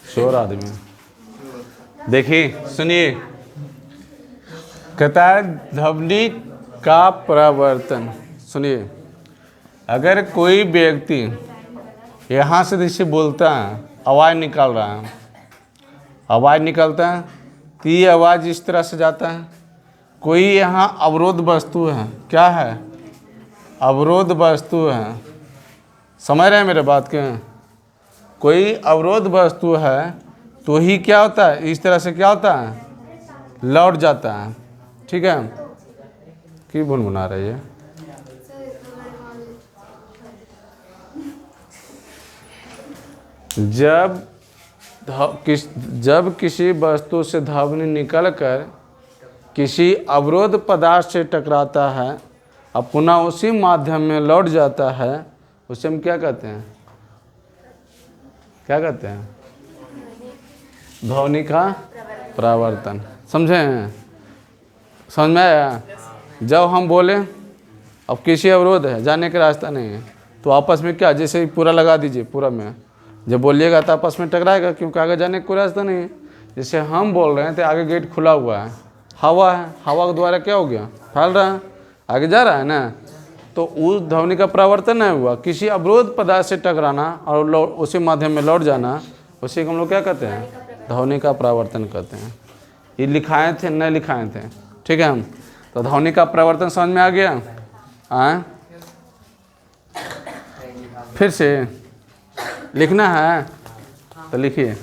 शोर आदमी। देखिए सुनिए, कहता है ध्वनि का प्रवर्तन। सुनिए, अगर कोई व्यक्ति यहाँ से जैसे बोलता है, आवाज़ निकाल रहा है, आवाज़ निकलता है तो ये आवाज़ इस तरह से जाता है। कोई यहाँ अवरोध वस्तु है, क्या है? अवरोध वस्तु है। समझ रहे हैं मेरे बात के? कोई अवरोध वस्तु है तो ही क्या होता है, इस तरह से क्या होता है, लौट जाता है। ठीक है, की बुनबुना रही है? जब किसी वस्तु से ध्वनि निकलकर किसी अवरोध पदार्थ से टकराता है और पुनः उसी माध्यम में लौट जाता है, उसे हम क्या कहते हैं? क्या कहते हैं? ध्वनि का प्रवर्तन। समझे हैं? समझ में आया? जब हम बोले अब किसी अवरोध है, जाने का रास्ता नहीं है, तो आपस में क्या, जैसे पूरा लगा दीजिए, पूरा में जब बोलिएगा तो आपस में टकराएगा, क्योंकि आगे जाने का कोई रास्ता नहीं है। जैसे हम बोल रहे हैं तो आगे गेट खुला हुआ है, हवा है, हवा के द्वारा क्या हो गया, फैल रहा है, आगे जा रहा है ना, तो उस ध्वनि का प्रवर्तन नहीं हुआ। किसी अवरोध पदार्थ से टकराना और उसी माध्यम में लौट जाना, उसी को हम लोग क्या कहते हैं? ध्वनि का प्रवर्तन कहते हैं। ये लिखाए थे, नहीं लिखाए थे? ठीक है, तो ध्वनि का प्रवर्तन समझ में आ गया? आए फिर से लिखना है तो लिखिए।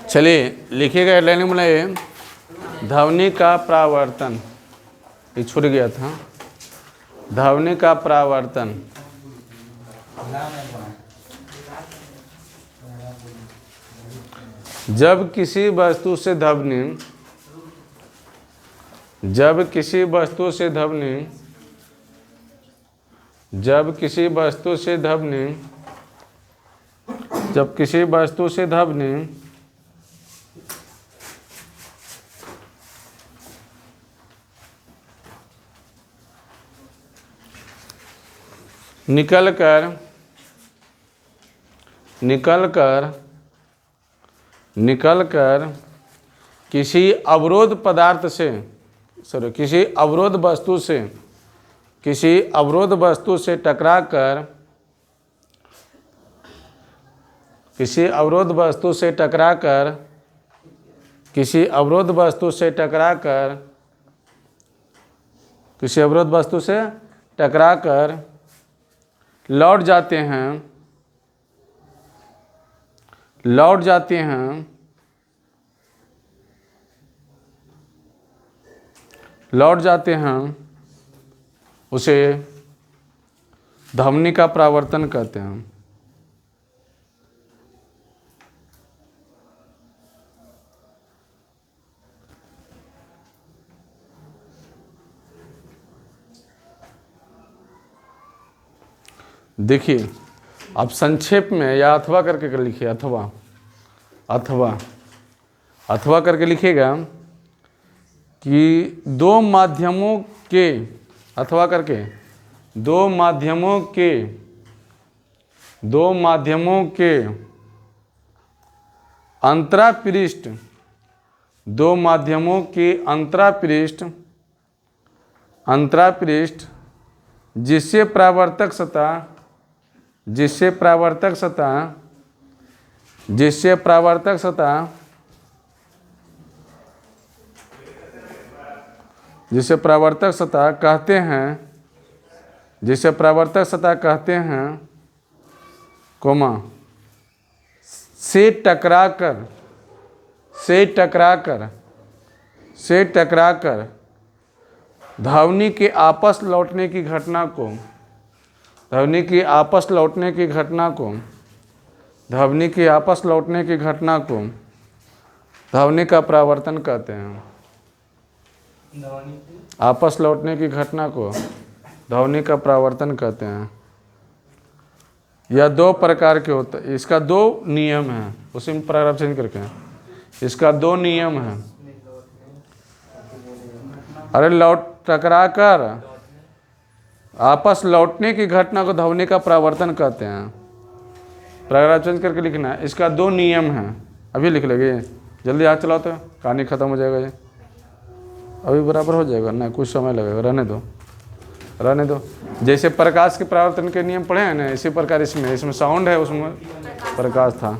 चलिए लिखिएगा, लाइन बनाइए। ध्वनि का प्रावर्तन, ये छूट गया था। ध्वनि का प्रावर्तन, जब किसी वस्तु से ध्वनि जब किसी वस्तु से ध्वनि जब किसी वस्तु से ध्वनि जब किसी वस्तु से ध्वनि निकलकर किसी अवरोध पदार्थ से, किसी अवरोध वस्तु से टकराकर किसी अवरोध वस्तु से टकराकर लौट जाते हैं, उसे ध्वनि का प्रावर्तन कहते हैं। देखिए, आप संक्षेप में या अथवा करके लिखिए, अथवा करके लिखिएगा कि दो माध्यमों के, अथवा करके दो माध्यमों के अंतरापृष्ठ, जिससे प्रावर्तक सतह कहते हैं, कोमा से टकराकर ध्वनि के आपस लौटने की घटना को ध्वनि का प्रावर्तन कहते हैं। आपस लौटने की घटना को ध्वनि का परावर्तन कहते हैं। यह दो प्रकार के होते हैं, इसका दो नियम है, उसी में पैराग्राफ चेंज करके। इसका दो नियम है। अरे लौट टकरा कर आपस लौटने की घटना को ध्वनि का परावर्तन कहते हैं। पैराग्राफ चेंज करके लिखना है। इसका दो नियम है। अभी लिख लेंगे, जल्दी हाथ चलाओ तो कहानी खत्म हो जाएगा। ये अभी बराबर हो जाएगा ना, कुछ समय लगेगा, रहने दो रहने दो। जैसे प्रकाश के परावर्तन के नियम पढ़े हैं ना, इसी प्रकार इसमें साउंड है, उसमें प्रकाश था।